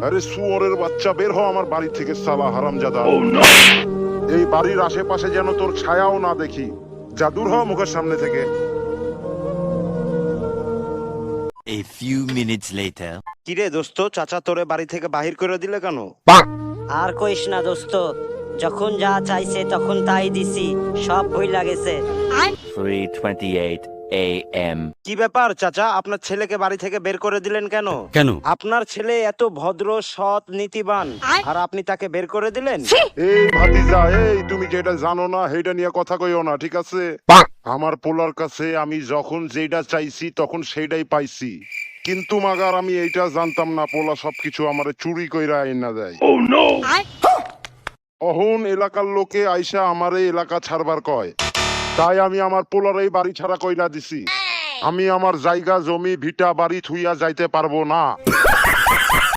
আরে শুয়োরের বাচ্চা, বের হ আমার বাড়ি থেকে শালা হারামজাদা। এই বাড়ির আশেপাশে যেন তোর ছায়াও না দেখি। যা দূর হ মুখের সামনে থেকে। A few minutes later. কিরে দোস্ত, চাচা তোরে বাড়ি থেকে বাহির করে দিলে কেন? আর কইস না দোস্ত, যখন যা চাইছে তখন তাই দিছি, সব ভুইলা গেছে। 3:28 a.m. কি ব্যাপার চাচা, আপনার ছেলেকে বাড়ি থেকে বের করে দিলেন কেন? কেন? আপনার ছেলে এত ভদ্র, সৎ, নীতিবান, আর আপনি তাকে বের করে দিলেন? এই ভাতিজা, এই তুমি যেটা জানো না সেইটা নিয়ে কথা কইও না, ঠিক আছে? আমার পোলার কাছে আমি যখন যেটা চাইছি তখন সেইটাই পাইছি, কিন্তু মাগার আমি এইটা জানতাম না পোলা সবকিছু আমারে চুরি কইরা আইনা দেয়। অহন এলাকার লোকে আইসা আমারে এলাকা ছাড়বার কয়, তাই আমি আমার পোলার এই বাড়ি ছাড়া কইরা দিছি। আমি আমার জায়গা জমি ভিটা বাড়ি থুইয়া যাইতে পারবো না।